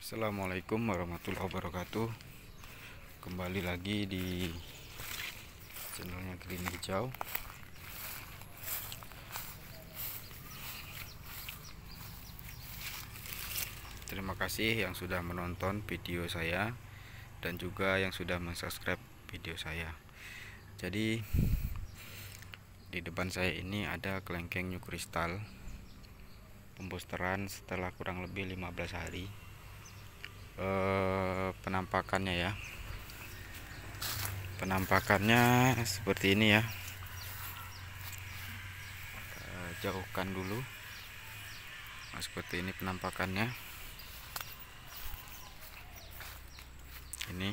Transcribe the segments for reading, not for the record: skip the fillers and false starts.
Assalamualaikum warahmatullahi wabarakatuh. Kembali lagi di channelnya Green Hijau. Terima kasih yang sudah menonton video saya dan juga yang sudah mensubscribe video saya. Jadi di depan saya ini ada kelengkeng new crystal pembusteran setelah kurang lebih 15 hari. Penampakannya ya, penampakannya seperti ini ya. Jauhkan dulu. Nah, seperti ini penampakannya. Ini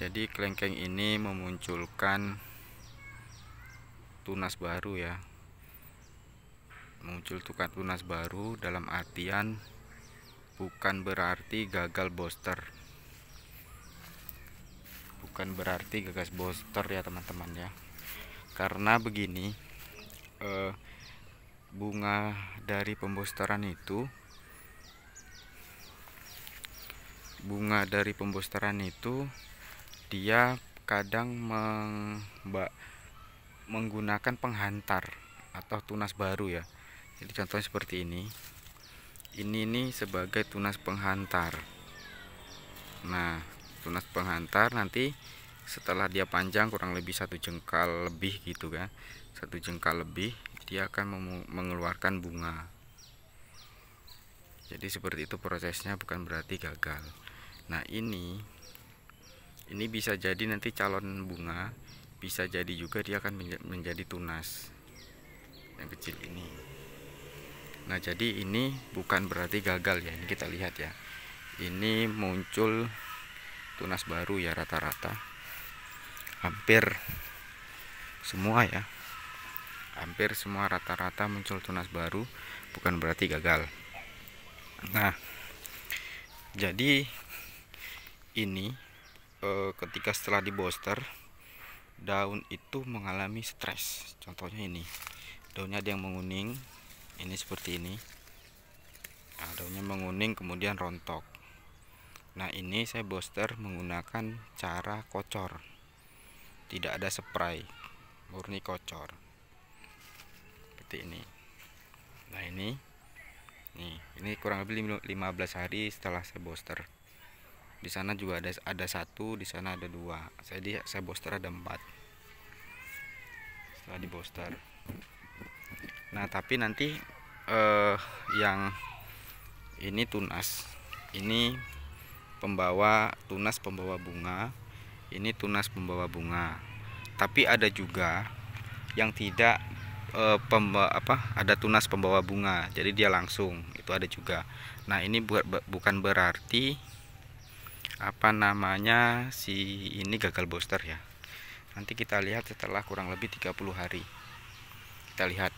jadi kelengkeng ini memunculkan tunas baru ya, memunculkan tunas baru dalam artian bukan berarti gagal booster, bukan berarti gagal booster ya teman-teman ya. Karena begini, bunga dari pembusteran itu, dia kadang menggunakan penghantar atau tunas baru ya. Jadi contohnya seperti ini. Ini sebagai tunas penghantar. Nah, tunas penghantar nanti setelah dia panjang kurang lebih 1 jengkal lebih gitu kan, 1 jengkal lebih, dia akan mengeluarkan bunga. Jadi seperti itu prosesnya, bukan berarti gagal. Nah, ini bisa jadi nanti calon bunga, bisa jadi juga dia akan menjadi tunas yang kecil ini. Nah, jadi ini bukan berarti gagal ya. Ini kita lihat ya, ini muncul tunas baru ya, rata-rata hampir semua ya, hampir semua rata-rata muncul tunas baru, bukan berarti gagal. Nah, jadi ini ketika setelah di booster, daun itu mengalami stres. Contohnya ini, daunnya ada yang menguning, ini seperti ini. Nah, daunnya menguning kemudian rontok. Nah, ini saya booster menggunakan cara kocor, tidak ada spray, murni kocor seperti ini. Nah, ini kurang lebih 15 hari setelah saya booster. Di sana juga ada 1, di sana ada 2. Saya booster ada 4 setelah di booster. Nah, tapi nanti yang ini tunas, ini tunas pembawa bunga, ini tunas pembawa bunga. Tapi ada juga yang tidak ada tunas pembawa bunga, jadi dia langsung, itu ada juga. Nah, ini bukan berarti si ini gagal booster ya. Nanti kita lihat setelah kurang lebih 30 hari. Kita lihat.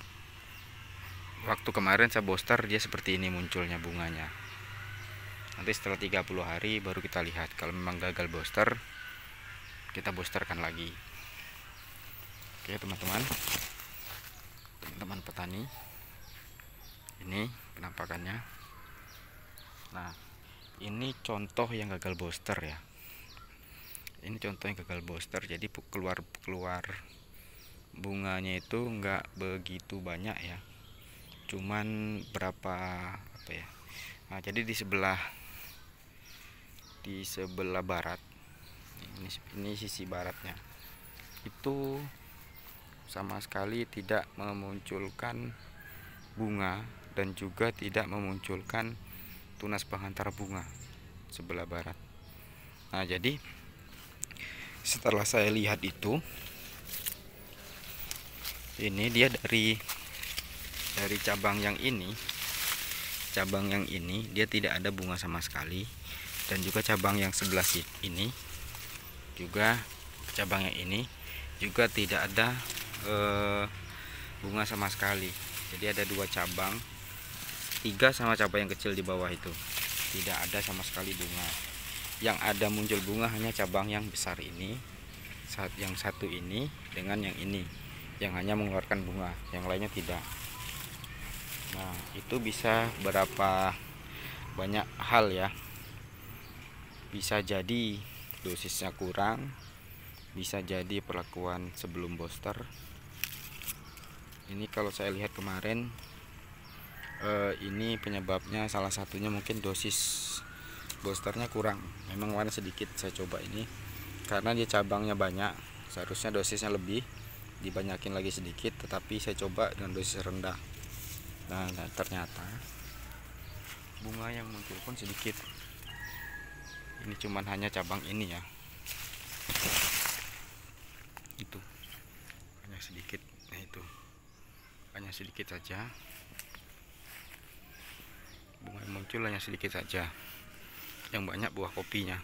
Waktu kemarin saya booster dia seperti ini munculnya bunganya. Nanti setelah 30 hari baru kita lihat. Kalau memang gagal booster, kita boosterkan lagi. Oke teman-teman petani, ini penampakannya. Nah, ini contoh yang gagal booster ya. Ini contoh yang gagal booster. Jadi keluar bunganya itu enggak begitu banyak ya, cuman berapa ya. Nah, jadi di sebelah barat, ini sisi baratnya itu sama sekali tidak memunculkan bunga dan juga tidak memunculkan tunas penghantar bunga sebelah barat. Nah, jadi setelah saya lihat itu, ini dia dari cabang yang ini dia tidak ada bunga sama sekali, dan juga cabang yang sebelah ini juga, cabang yang ini juga tidak ada bunga sama sekali. Jadi ada 2 cabang, 3 sama cabang yang kecil di bawah itu tidak ada sama sekali bunga. Yang ada muncul bunga hanya cabang yang besar ini, yang satu ini dengan yang ini, yang hanya mengeluarkan bunga, yang lainnya tidak. Nah, itu bisa berapa banyak hal ya. Bisa jadi dosisnya kurang, bisa jadi perlakuan sebelum booster. Ini kalau saya lihat kemarin, ini penyebabnya salah satunya mungkin dosis boosternya kurang. Memang warna sedikit saya coba ini karena dia cabangnya banyak, seharusnya dosisnya lebih, dibanyakin lagi sedikit, tetapi saya coba dengan dosis rendah. Nah, ternyata bunga yang muncul pun sedikit. Ini cuman hanya cabang ini ya, itu hanya sedikit. Nah, itu hanya sedikit saja, bunga yang muncul hanya sedikit saja. Yang banyak buah kopinya.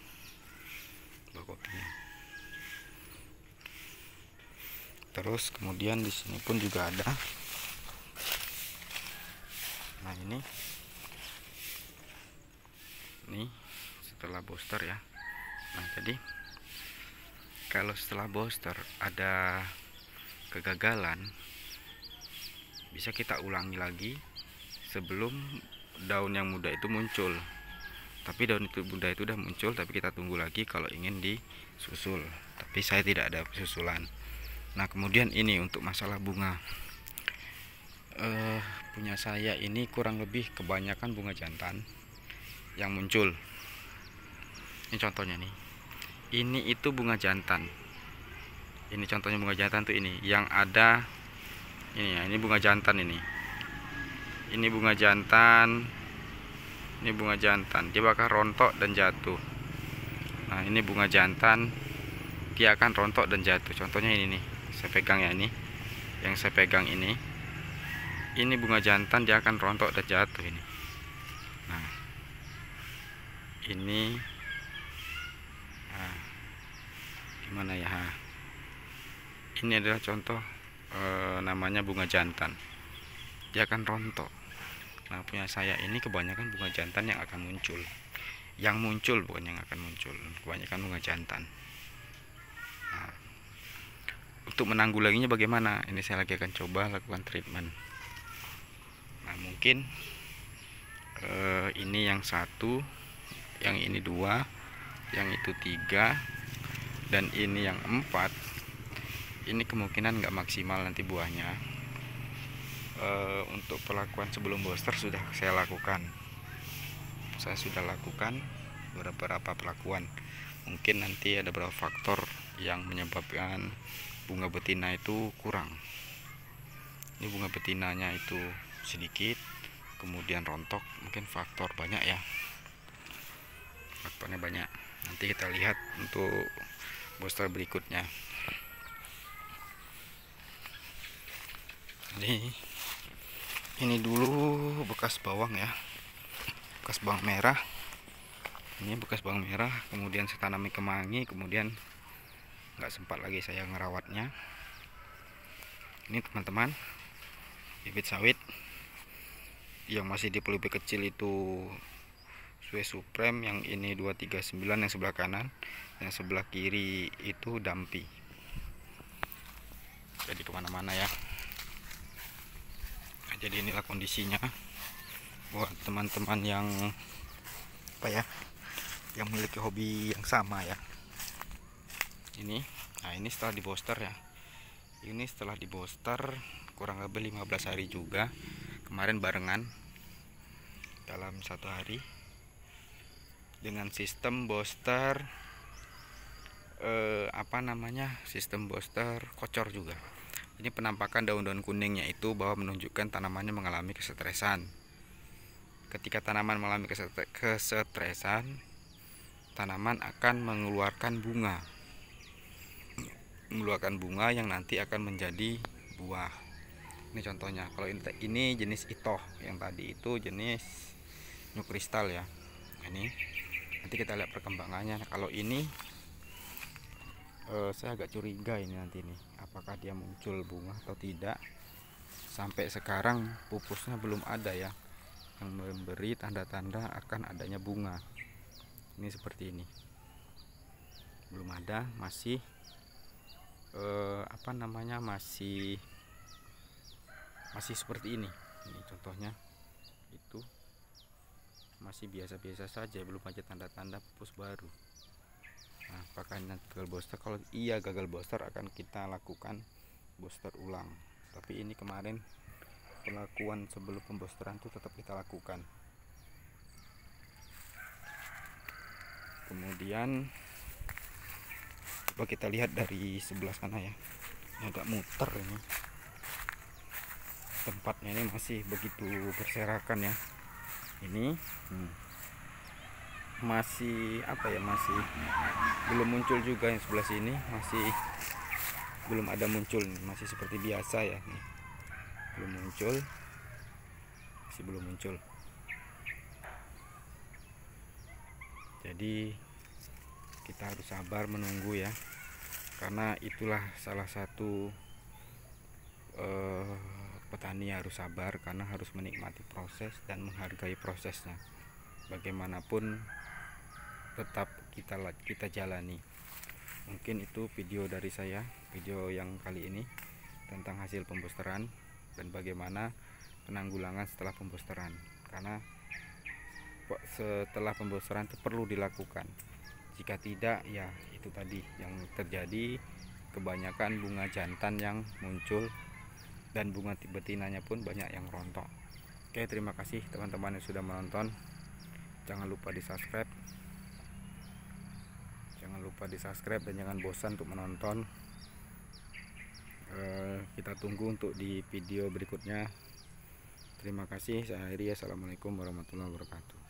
Terus kemudian di sini pun juga ada. Nah, ini setelah booster ya. Nah, jadi kalau setelah booster ada kegagalan, bisa kita ulangi lagi sebelum daun yang muda itu muncul. Tapi daun itu muda itu udah muncul, tapi kita tunggu lagi kalau ingin disusul. Tapi saya tidak ada susulan. Nah, kemudian ini untuk masalah bunga, punya saya ini kurang lebih kebanyakan bunga jantan yang muncul. Ini contohnya nih, ini itu bunga jantan. Ini contohnya bunga jantan tuh ini yang ada ini ya, ini bunga jantan ini bunga jantan, ini bunga jantan, dia bakal rontok dan jatuh. Nah, ini bunga jantan, dia akan rontok dan jatuh. Contohnya ini nih, saya pegang ya, ini yang saya pegang ini bunga jantan, dia akan rontok dan jatuh ini. Nah, ini gimana ya, ini adalah contoh namanya bunga jantan, dia akan rontok. Nah, punya saya ini kebanyakan bunga jantan yang akan muncul, bukan yang akan muncul, kebanyakan bunga jantan. Nah, untuk menanggulanginya bagaimana, ini saya lagi akan coba lakukan treatment. Nah, mungkin ini yang satu, yang ini dua, yang itu tiga, dan ini yang empat. Ini kemungkinan nggak maksimal nanti buahnya. Untuk perlakuan sebelum booster sudah saya lakukan. Saya sudah lakukan beberapa perlakuan. Mungkin nanti ada beberapa faktor yang menyebabkan bunga betina itu kurang. Ini bunga betinanya itu sedikit, kemudian rontok, mungkin faktor banyak ya. Faktornya banyak. Nanti kita lihat untuk booster berikutnya. Ini dulu bekas bawang ya, bekas bawang merah. Ini bekas bawang merah, kemudian saya tanami kemangi, kemudian nggak sempat lagi saya ngerawatnya. Ini teman-teman, bibit sawit yang masih di pelupik kecil itu Sue Supreme, yang ini 239 yang sebelah kanan, yang sebelah kiri itu Dampi. Jadi kemana-mana ya. Jadi inilah kondisinya buat teman-teman yang yang memiliki hobi yang sama ya. Ini setelah di booster ya. Ini setelah di booster kurang lebih 15 hari juga. Kemarin barengan dalam satu hari dengan sistem booster sistem booster kocor juga. Ini penampakan daun-daun kuningnya itu bahwa menunjukkan tanamannya mengalami kesetresan. Ketika tanaman mengalami kesetresan, tanaman akan mengeluarkan bunga yang nanti akan menjadi buah. Ini contohnya. Kalau ini jenis itoh, yang tadi itu jenis new crystal ya. Ini nanti kita lihat perkembangannya. Kalau ini saya agak curiga ini nanti nih, apakah dia muncul bunga atau tidak. Sampai sekarang pupusnya belum ada ya yang memberi tanda-tanda akan adanya bunga. Ini seperti ini, belum ada, masih masih seperti ini. Ini contohnya itu masih biasa-biasa saja, belum ada tanda-tanda pupus baru. Nah, pakainya gagal booster, kalau iya gagal booster akan kita lakukan booster ulang. Tapi ini kemarin perlakuan sebelum pembosteran itu tetap kita lakukan. Kemudian coba kita lihat dari sebelah sana ya, ini agak muter ini tempatnya, ini masih begitu berserakan ya. Ini masih apa ya, masih belum muncul juga yang sebelah sini, masih belum ada muncul, masih seperti biasa ya, nih belum muncul, masih belum muncul. Jadi kita harus sabar menunggu ya, karena itulah salah satu petani harus sabar, karena harus menikmati proses dan menghargai prosesnya. Bagaimanapun tetap kita jalani. Mungkin itu video dari saya, video yang kali ini tentang hasil pembosteran dan bagaimana penanggulangan setelah pembosteran. Karena setelah pembosteran itu perlu dilakukan. Jika tidak, ya itu tadi yang terjadi, kebanyakan bunga jantan yang muncul dan bunga betinanya pun banyak yang rontok. Oke, terima kasih teman-teman yang sudah menonton. Jangan lupa di subscribe, dan jangan bosan untuk menonton. Kita tunggu untuk di video berikutnya. Terima kasih, saya akhiri. Assalamualaikum warahmatullahi wabarakatuh.